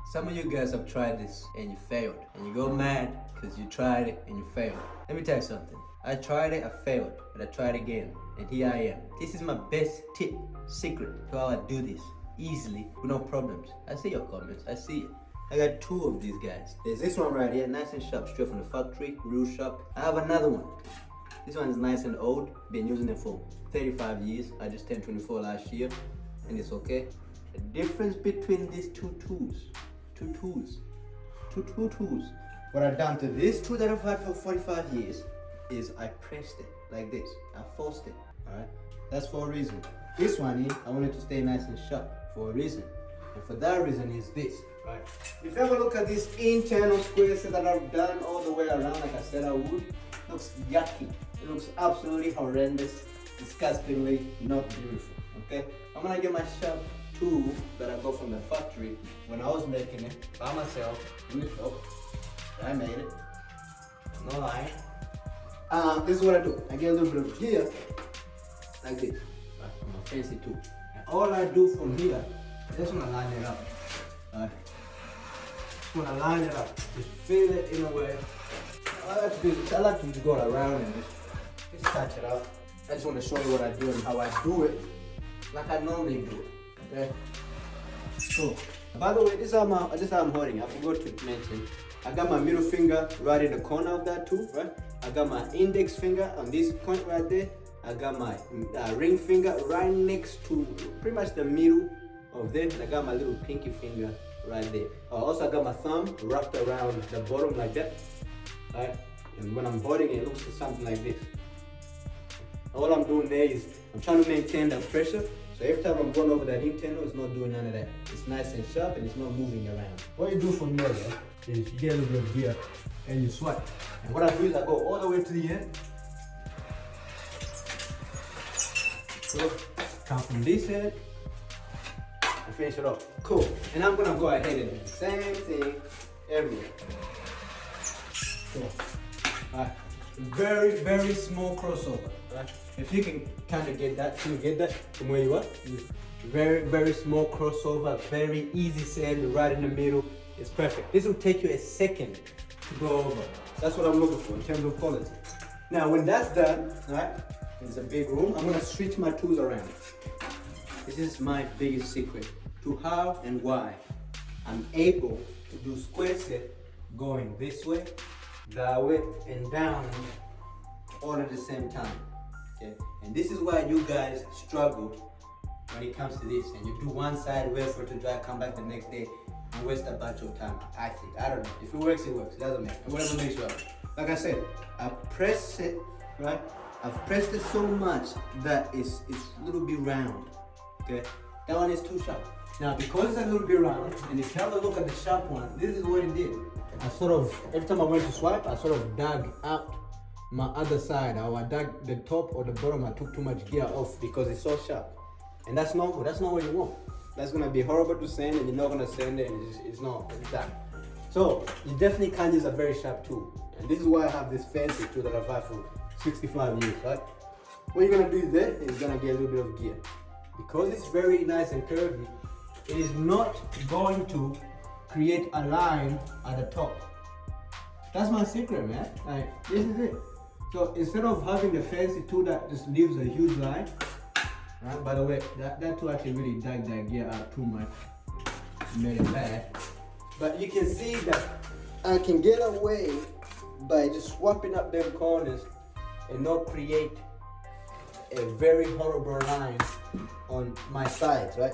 Some of you guys have tried this and you failed, and you go mad because you tried it and you failed. Let me tell you something. I tried it, I failed, but I tried again, and here I am. This is my best tip, secret to how I do this easily with no problems. I see your comments, I see it. I got two of these guys. There's this one right here, nice and sharp, straight from the factory, real sharp. I have another one. This one is nice and old, been using it for 35 years. I just turned 24 last year, and it's okay. The difference between these two tools, what I've done to this tool that I've had for 45 years is I pressed it like this. I forced it, all right? That's for a reason. This one here, I want it to stay nice and sharp for a reason. And for that reason is this, right? If you ever look at this internal squares that I've done all the way around like I said I would, it looks yucky. It looks absolutely horrendous, disgustingly not beautiful, okay? I'm gonna get my sharp tool that I got from the factory when I was making it by myself in the shop. I made it, no lying. This is what I do. I get a little bit of gear like this, right? On my fancy tool. And all I do from here, I just wanna line it up. Right? Just wanna line it up. Just fill it in a way. I like to just go around and just touch it up. I just want to show you what I do and how I do it, like I normally do it. Okay. So, by the way, this is how I'm holding it. I forgot to mention. I got my middle finger right in the corner of that tool, right? I got my index finger on this point right there. I got my ring finger right next to pretty much the middle of there. And I got my little pinky finger right there. Also, I got my thumb wrapped around the bottom like that, right? And when I'm holding it, it looks something like this. All I'm doing there is I'm trying to maintain that pressure. So every time I'm going over that internal, it's not doing none of that. It's nice and sharp and it's not moving around. What you do from there, is you get a little bit of gear and you swipe. And what I do is I go all the way to the end. So come from this end and finish it off. Cool. And I'm gonna go ahead and do the same thing everywhere. Cool. Alright. Very, very small crossover. Right? If you can kind of get that, can you get that from where you are? Very, very small crossover, very easy sand right in the middle. It's perfect. This will take you a second to go over. That's what I'm looking for in terms of quality. Now, when that's done, right, there's a big room. I'm gonna switch my tools around. This is my biggest secret to how and why I'm able to do square set going this way, that way, and down all at the same time. Okay? And this is why you guys struggle when it comes to this. And you do one side, wait for it to dry, come back the next day, and waste a bunch of time. I think. I don't know. If it works, it works. It doesn't matter. Whatever makes you happy. Like I said, I press it, right? I've pressed it so much that it's a little bit round. Okay? That one is too sharp. Now, because it's a little bit round, and if you have a look at the sharp one, this is what it did. I sort of, every time I went to swipe, I sort of dug out my other side, or I dug the top or the bottom. I took too much gear off because it's so sharp. And that's not good. That's not what you want. That's gonna be horrible to sand, and you're not gonna sand it, and it's not, it's done. So, you definitely can't use a very sharp tool. And this is why I have this fancy tool that I've had for 65 years, right? What you're gonna do there is gonna get a little bit of gear. Because it's very nice and curvy, it is not going to create a line at the top. That's my secret, man. Like, this is it. So instead of having the fancy tool that just leaves a huge line, right? By the way, that tool actually really dug that gear out too much, made it bad. But you can see that I can get away by just swapping up them corners and not create a very horrible line on my sides, right?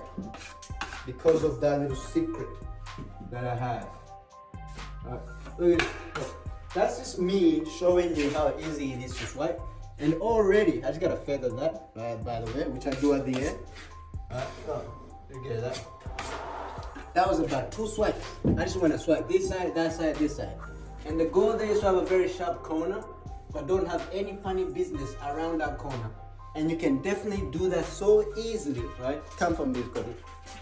Because of that little secret that I have. Look at this. That's just me showing you how easy it is to swipe. And already, I just gotta feather that, by the way, which I do at the end. Look at that. That was about 2 swipes. I just wanna swipe this side, this side. And the goal there is to have a very sharp corner, but don't have any funny business around that corner. And you can definitely do that so easily, right? Come from this corner.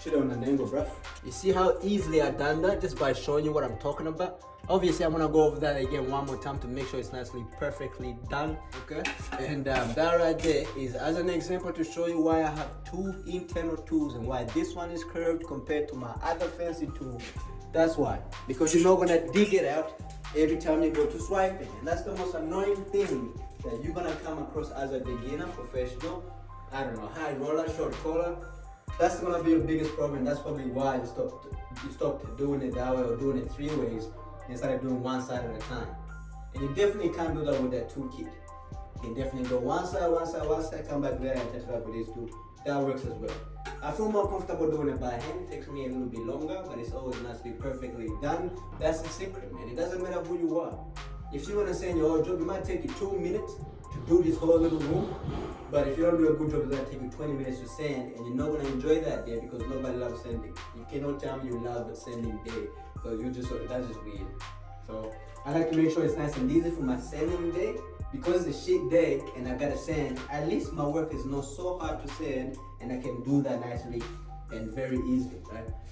Shoot it on an angle, bruh. You see how easily I done that just by showing you what I'm talking about? Obviously, I'm gonna go over that again one more time to make sure it's nicely, perfectly done, okay? And that right there is as an example to show you why I have 2 internal tools and why this one is curved compared to my other fancy tool That's why. Because you're not gonna dig it out every time you go to swiping. And that's the most annoying thing that you're gonna come across as a beginner, professional, I don't know, high roller, short collar. That's gonna be your biggest problem. That's probably why you stopped doing it that way or doing it 3 ways instead of doing one side at a time. And you definitely can't do that with that toolkit. You can definitely go one side, come back there and test it out with these two. That works as well. I feel more comfortable doing it by hand. It takes me a little bit longer, but it's always nice to be perfectly done. That's the secret, man. It doesn't matter who you are. If you want to sand your whole job, it might take you 2 minutes to do this whole little room. But if you don't do a good job, it's going to take you 20 minutes to sand, and you're not going to enjoy that day because nobody loves sanding. You cannot tell me you love a sanding day because that's just weird. So I like to make sure it's nice and easy for my sanding day. Because it's a shit day and I gotta sand, at least my work is not so hard to sand and I can do that nicely and very easily, right?